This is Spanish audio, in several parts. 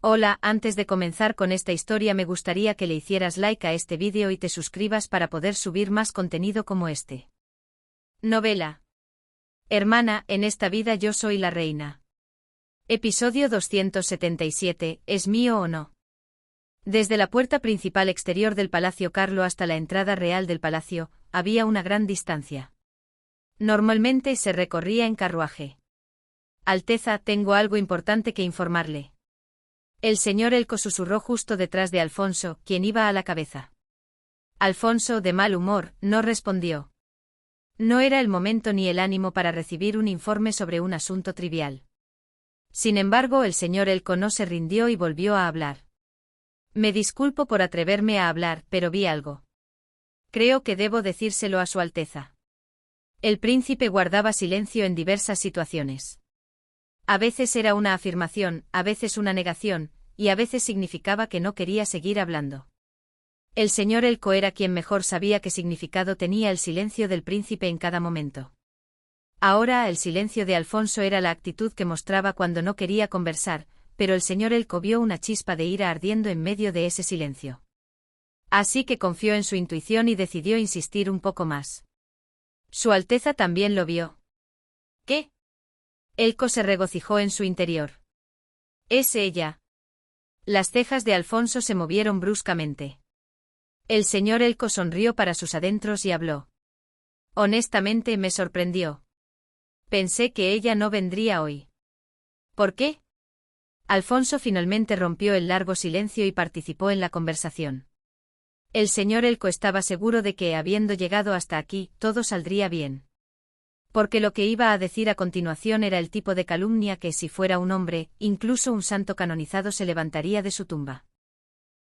Hola, antes de comenzar con esta historia me gustaría que le hicieras like a este vídeo y te suscribas para poder subir más contenido como este. Novela. Hermana, en esta vida yo soy la reina. Episodio 277, ¿es mío o no? Desde la puerta principal exterior del Palacio Carlo hasta la entrada real del palacio, había una gran distancia. Normalmente se recorría en carruaje. Alteza, tengo algo importante que informarle. El señor Elco susurró justo detrás de Alfonso, quien iba a la cabeza. Alfonso, de mal humor, no respondió. No era el momento ni el ánimo para recibir un informe sobre un asunto trivial. Sin embargo, el señor Elco no se rindió y volvió a hablar. Me disculpo por atreverme a hablar, pero vi algo. Creo que debo decírselo a Su Alteza. El príncipe guardaba silencio en diversas situaciones. A veces era una afirmación, a veces una negación, y a veces significaba que no quería seguir hablando. El señor Elco era quien mejor sabía qué significado tenía el silencio del príncipe en cada momento. Ahora el silencio de Alfonso era la actitud que mostraba cuando no quería conversar, pero el señor Elco vio una chispa de ira ardiendo en medio de ese silencio. Así que confió en su intuición y decidió insistir un poco más. Su Alteza también lo vio. ¿Qué? Elco se regocijó en su interior. ¿Es ella? Las cejas de Alfonso se movieron bruscamente. El señor Elco sonrió para sus adentros y habló. Honestamente me sorprendió. Pensé que ella no vendría hoy. ¿Por qué? Alfonso finalmente rompió el largo silencio y participó en la conversación. El señor Elco estaba seguro de que, habiendo llegado hasta aquí, todo saldría bien. Porque lo que iba a decir a continuación era el tipo de calumnia que, si fuera un hombre, incluso un santo canonizado, se levantaría de su tumba.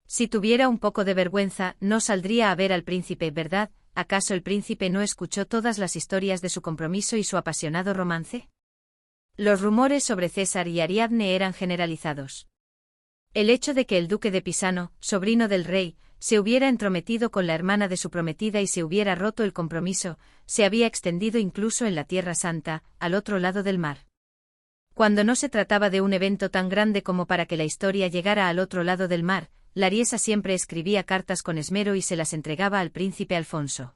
Si tuviera un poco de vergüenza, no saldría a ver al príncipe, ¿verdad? ¿Acaso el príncipe no escuchó todas las historias de su compromiso y su apasionado romance? Los rumores sobre César y Ariadne eran generalizados. El hecho de que el duque de Pisano, sobrino del rey, se hubiera entrometido con la hermana de su prometida y se hubiera roto el compromiso, se había extendido incluso en la Tierra Santa, al otro lado del mar. Cuando no se trataba de un evento tan grande como para que la historia llegara al otro lado del mar, Lariesa siempre escribía cartas con esmero y se las entregaba al príncipe Alfonso.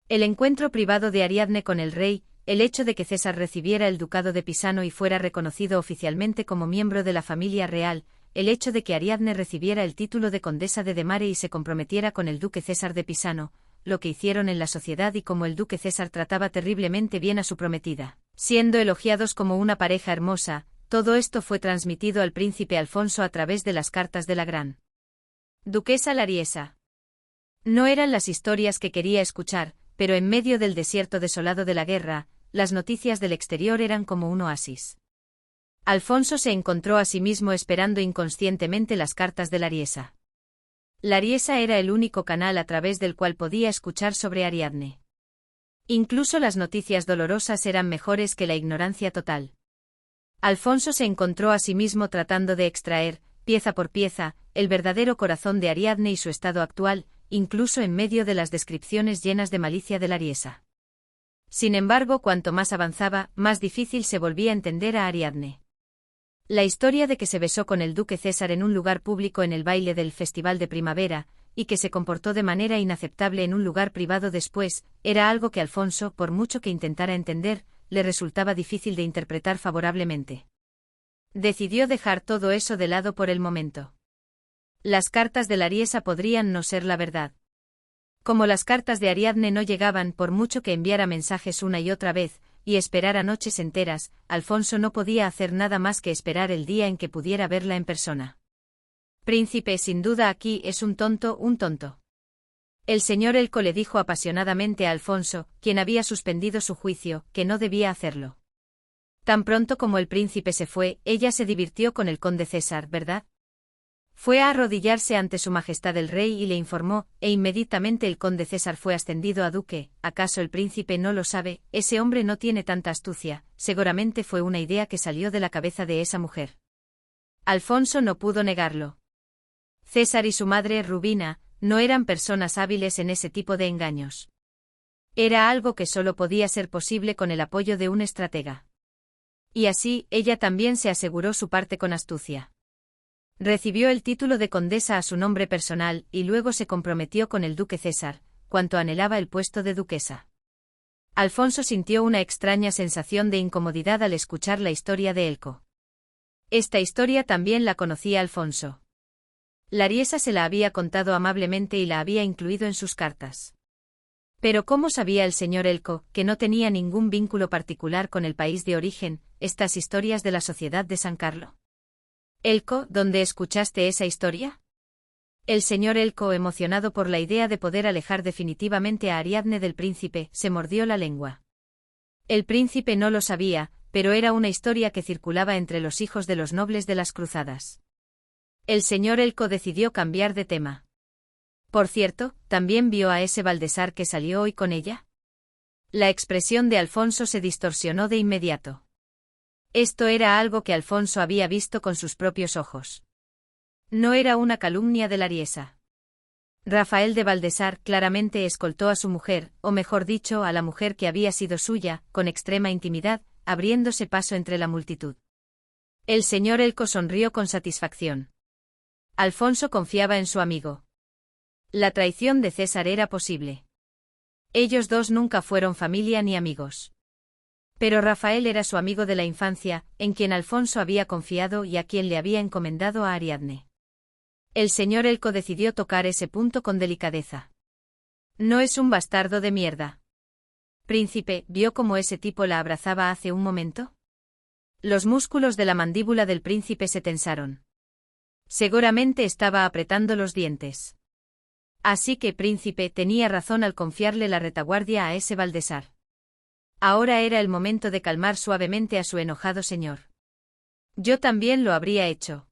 El encuentro privado de Ariadne con el rey, el hecho de que César recibiera el ducado de Pisano y fuera reconocido oficialmente como miembro de la familia real, el hecho de que Ariadne recibiera el título de condesa de Demare y se comprometiera con el duque César de Pisano, lo que hicieron en la sociedad y cómo el duque César trataba terriblemente bien a su prometida, siendo elogiados como una pareja hermosa, todo esto fue transmitido al príncipe Alfonso a través de las cartas de la gran duquesa Lariesa. No eran las historias que quería escuchar, pero en medio del desierto desolado de la guerra, las noticias del exterior eran como un oasis. Alfonso se encontró a sí mismo esperando inconscientemente las cartas de Lariesa. Lariesa era el único canal a través del cual podía escuchar sobre Ariadne. Incluso las noticias dolorosas eran mejores que la ignorancia total. Alfonso se encontró a sí mismo tratando de extraer, pieza por pieza, el verdadero corazón de Ariadne y su estado actual, incluso en medio de las descripciones llenas de malicia de Lariesa. Sin embargo, cuanto más avanzaba, más difícil se volvía entender a Ariadne. La historia de que se besó con el duque César en un lugar público en el baile del Festival de Primavera, y que se comportó de manera inaceptable en un lugar privado después, era algo que Alfonso, por mucho que intentara entender, le resultaba difícil de interpretar favorablemente. Decidió dejar todo eso de lado por el momento. Las cartas de Lariesa podrían no ser la verdad. Como las cartas de Ariadne no llegaban por mucho que enviara mensajes una y otra vez, y esperara noches enteras, Alfonso no podía hacer nada más que esperar el día en que pudiera verla en persona. Príncipe, sin duda aquí es un tonto, un tonto. El señor Elco le dijo apasionadamente a Alfonso, quien había suspendido su juicio, que no debía hacerlo. Tan pronto como el príncipe se fue, ella se divirtió con el conde César, ¿verdad? Fue a arrodillarse ante su majestad el rey y le informó, e inmediatamente el conde César fue ascendido a duque. ¿Acaso el príncipe no lo sabe? Ese hombre no tiene tanta astucia, seguramente fue una idea que salió de la cabeza de esa mujer. Alfonso no pudo negarlo. César y su madre, Rubina, no eran personas hábiles en ese tipo de engaños. Era algo que solo podía ser posible con el apoyo de un estratega. Y así, ella también se aseguró su parte con astucia. Recibió el título de condesa a su nombre personal y luego se comprometió con el duque César, cuanto anhelaba el puesto de duquesa. Alfonso sintió una extraña sensación de incomodidad al escuchar la historia de Elko. Esta historia también la conocía Alfonso. Lariesa se la había contado amablemente y la había incluido en sus cartas. Pero ¿cómo sabía el señor Elko, que no tenía ningún vínculo particular con el país de origen, estas historias de la sociedad de San Carlo? Elko, ¿dónde escuchaste esa historia? El señor Elko, emocionado por la idea de poder alejar definitivamente a Ariadne del príncipe, se mordió la lengua. El príncipe no lo sabía, pero era una historia que circulaba entre los hijos de los nobles de las cruzadas. El señor Elko decidió cambiar de tema. Por cierto, ¿también vio a ese Baltasar que salió hoy con ella? La expresión de Alfonso se distorsionó de inmediato. Esto era algo que Alfonso había visto con sus propios ojos. No era una calumnia de Lariesa. Rafael de Baltasar claramente escoltó a su mujer, o mejor dicho, a la mujer que había sido suya, con extrema intimidad, abriéndose paso entre la multitud. El señor Elko sonrió con satisfacción. Alfonso confiaba en su amigo. La traición de César era posible. Ellos dos nunca fueron familia ni amigos. Pero Rafael era su amigo de la infancia, en quien Alfonso había confiado y a quien le había encomendado a Ariadne. El señor Elko decidió tocar ese punto con delicadeza. No es un bastardo de mierda. Príncipe, ¿vio cómo ese tipo la abrazaba hace un momento? Los músculos de la mandíbula del príncipe se tensaron. Seguramente estaba apretando los dientes. Así que príncipe tenía razón al confiarle la retaguardia a ese Baltasar. Ahora era el momento de calmar suavemente a su enojado señor. Yo también lo habría hecho.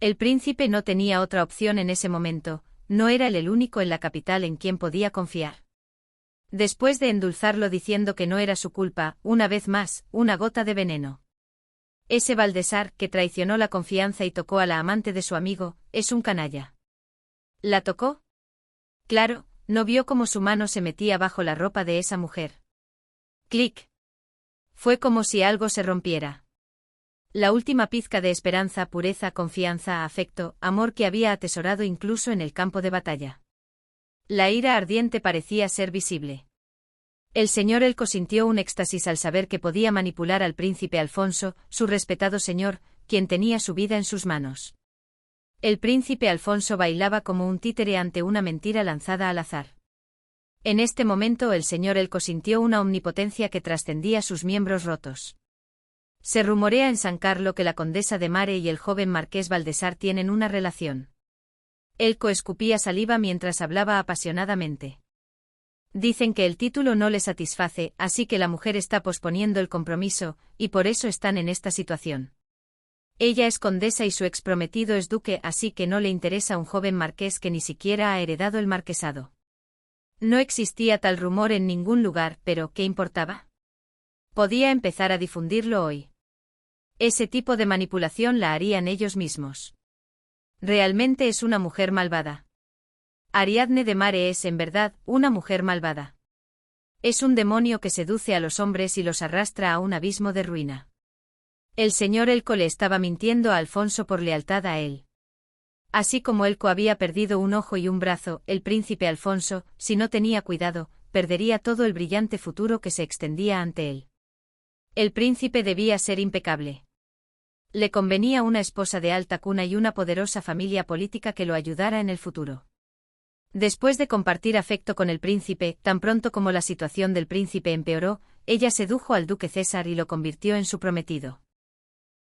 El príncipe no tenía otra opción en ese momento, no era él el único en la capital en quien podía confiar. Después de endulzarlo diciendo que no era su culpa, una vez más, una gota de veneno. Ese Baltasar, que traicionó la confianza y tocó a la amante de su amigo, es un canalla. ¿La tocó? Claro, no vio cómo su mano se metía bajo la ropa de esa mujer. Clic. Fue como si algo se rompiera. La última pizca de esperanza, pureza, confianza, afecto, amor que había atesorado incluso en el campo de batalla. La ira ardiente parecía ser visible. El señor Elko sintió un éxtasis al saber que podía manipular al príncipe Alfonso, su respetado señor, quien tenía su vida en sus manos. El príncipe Alfonso bailaba como un títere ante una mentira lanzada al azar. En este momento el señor Elko sintió una omnipotencia que trascendía sus miembros rotos. Se rumorea en San Carlo que la condesa de Mare y el joven marqués Baltasar tienen una relación. Elko escupía saliva mientras hablaba apasionadamente. Dicen que el título no le satisface, así que la mujer está posponiendo el compromiso, y por eso están en esta situación. Ella es condesa y su exprometido es duque, así que no le interesa un joven marqués que ni siquiera ha heredado el marquesado. No existía tal rumor en ningún lugar, pero ¿qué importaba? Podía empezar a difundirlo hoy. Ese tipo de manipulación la harían ellos mismos. Realmente es una mujer malvada. Ariadne de Mare es, en verdad, una mujer malvada. Es un demonio que seduce a los hombres y los arrastra a un abismo de ruina. El señor Elko le estaba mintiendo a Alfonso por lealtad a él. Así como Elko había perdido un ojo y un brazo, el príncipe Alfonso, si no tenía cuidado, perdería todo el brillante futuro que se extendía ante él. El príncipe debía ser impecable. Le convenía una esposa de alta cuna y una poderosa familia política que lo ayudara en el futuro. Después de compartir afecto con el príncipe, tan pronto como la situación del príncipe empeoró, ella sedujo al duque César y lo convirtió en su prometido.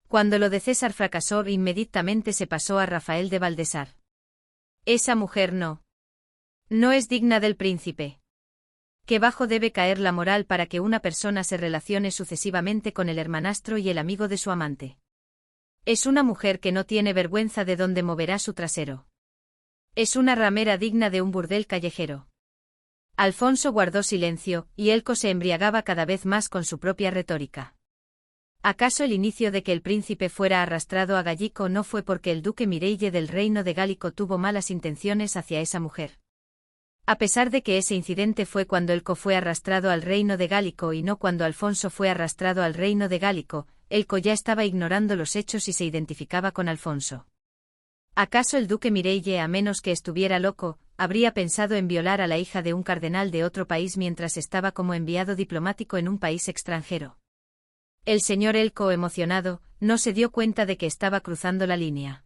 Cuando lo de César fracasó, inmediatamente se pasó a Rafael de Baltasar. Esa mujer no es digna del príncipe. Qué bajo debe caer la moral para que una persona se relacione sucesivamente con el hermanastro y el amigo de su amante. Es una mujer que no tiene vergüenza de dónde moverá su trasero. Es una ramera digna de un burdel callejero. Alfonso guardó silencio, y Elko se embriagaba cada vez más con su propia retórica. ¿Acaso el inicio de que el príncipe fuera arrastrado a Gallico no fue porque el duque Mireille del reino de Gálico tuvo malas intenciones hacia esa mujer? A pesar de que ese incidente fue cuando Elko fue arrastrado al reino de Gálico y no cuando Alfonso fue arrastrado al reino de Gálico, Elko ya estaba ignorando los hechos y se identificaba con Alfonso. ¿Acaso el duque Mireille, a menos que estuviera loco, habría pensado en violar a la hija de un cardenal de otro país mientras estaba como enviado diplomático en un país extranjero? El señor Elko, emocionado, no se dio cuenta de que estaba cruzando la línea.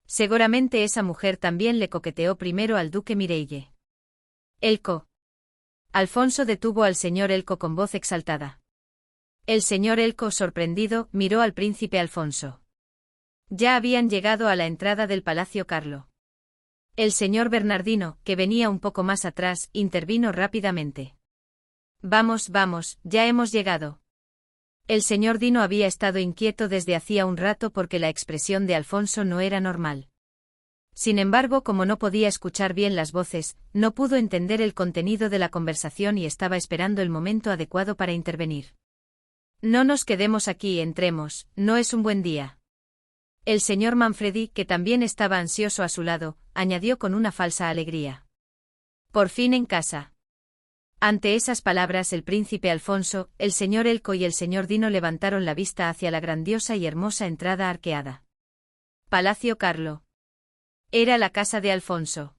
Seguramente esa mujer también le coqueteó primero al duque Mireille. Elko. Alfonso detuvo al señor Elko con voz exaltada. El señor Elko, sorprendido, miró al príncipe Alfonso. Ya habían llegado a la entrada del Palacio Carlo. El señor Bernardino, que venía un poco más atrás, intervino rápidamente. Vamos, vamos, ya hemos llegado. El señor Dino había estado inquieto desde hacía un rato porque la expresión de Alfonso no era normal. Sin embargo, como no podía escuchar bien las voces, no pudo entender el contenido de la conversación y estaba esperando el momento adecuado para intervenir. No nos quedemos aquí, entremos, no es un buen día. El señor Manfredi, que también estaba ansioso a su lado, añadió con una falsa alegría. Por fin en casa. Ante esas palabras el príncipe Alfonso, el señor Elko y el señor Dino levantaron la vista hacia la grandiosa y hermosa entrada arqueada. Palacio Carlo. Era la casa de Alfonso.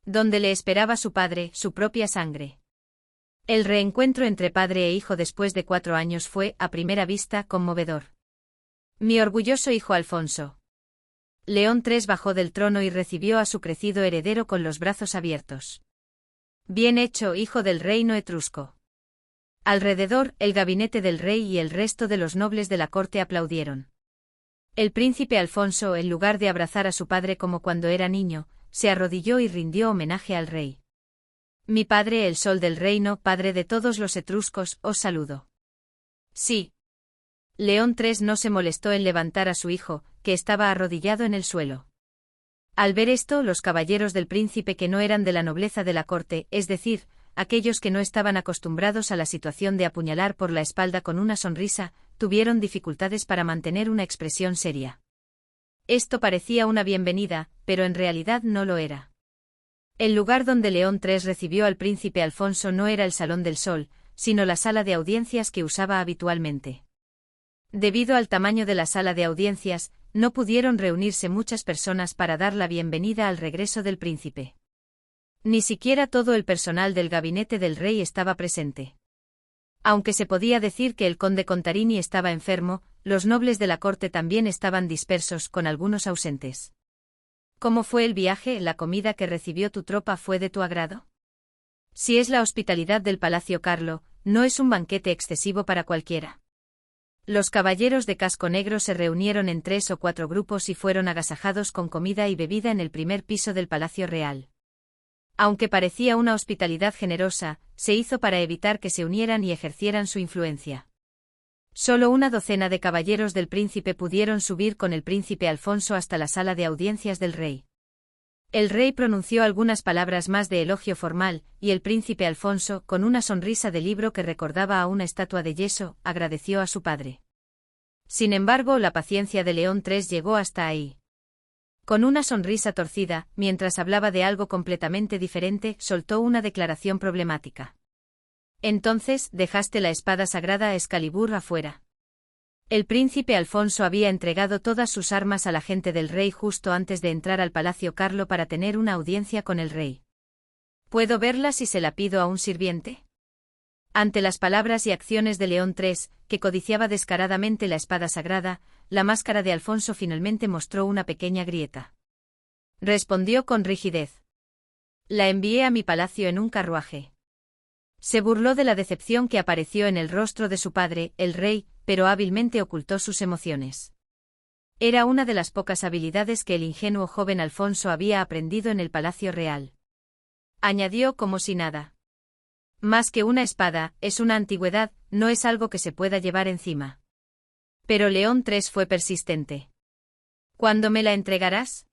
Donde le esperaba su padre, su propia sangre. El reencuentro entre padre e hijo después de 4 años fue, a primera vista, conmovedor. Mi orgulloso hijo Alfonso. León III bajó del trono y recibió a su crecido heredero con los brazos abiertos. Bien hecho, hijo del reino etrusco. Alrededor, el gabinete del rey y el resto de los nobles de la corte aplaudieron. El príncipe Alfonso, en lugar de abrazar a su padre como cuando era niño, se arrodilló y rindió homenaje al rey. Mi padre, el sol del reino, padre de todos los etruscos, os saludo. Sí. León III no se molestó en levantar a su hijo, que estaba arrodillado en el suelo. Al ver esto, los caballeros del príncipe que no eran de la nobleza de la corte, es decir, aquellos que no estaban acostumbrados a la situación de apuñalar por la espalda con una sonrisa, tuvieron dificultades para mantener una expresión seria. Esto parecía una bienvenida, pero en realidad no lo era. El lugar donde León III recibió al príncipe Alfonso no era el Salón del Sol, sino la sala de audiencias que usaba habitualmente. Debido al tamaño de la sala de audiencias, no pudieron reunirse muchas personas para dar la bienvenida al regreso del príncipe. Ni siquiera todo el personal del gabinete del rey estaba presente. Aunque se podía decir que el conde Contarini estaba enfermo, los nobles de la corte también estaban dispersos, con algunos ausentes. ¿Cómo fue el viaje? ¿La comida que recibió tu tropa fue de tu agrado? Si es la hospitalidad del Palacio Carlo, no es un banquete excesivo para cualquiera. Los caballeros de casco negro se reunieron en 3 o 4 grupos y fueron agasajados con comida y bebida en el primer piso del Palacio Real. Aunque parecía una hospitalidad generosa, se hizo para evitar que se unieran y ejercieran su influencia. Solo una docena de caballeros del príncipe pudieron subir con el príncipe Alfonso hasta la sala de audiencias del rey. El rey pronunció algunas palabras más de elogio formal, y el príncipe Alfonso, con una sonrisa de libro que recordaba a una estatua de yeso, agradeció a su padre. Sin embargo, la paciencia de León III llegó hasta ahí. Con una sonrisa torcida, mientras hablaba de algo completamente diferente, soltó una declaración problemática. Entonces, dejaste la espada sagrada Excalibur afuera. El príncipe Alfonso había entregado todas sus armas a la gente del rey justo antes de entrar al Palacio Carlo para tener una audiencia con el rey. ¿Puedo verla si se la pido a un sirviente? Ante las palabras y acciones de León III, que codiciaba descaradamente la espada sagrada, la máscara de Alfonso finalmente mostró una pequeña grieta. Respondió con rigidez. La envié a mi palacio en un carruaje. Se burló de la decepción que apareció en el rostro de su padre, el rey, pero hábilmente ocultó sus emociones. Era una de las pocas habilidades que el ingenuo joven Alfonso había aprendido en el Palacio Real. Añadió como si nada. Más que una espada, es una antigüedad, no es algo que se pueda llevar encima. Pero León III fue persistente. ¿Cuándo me la entregarás?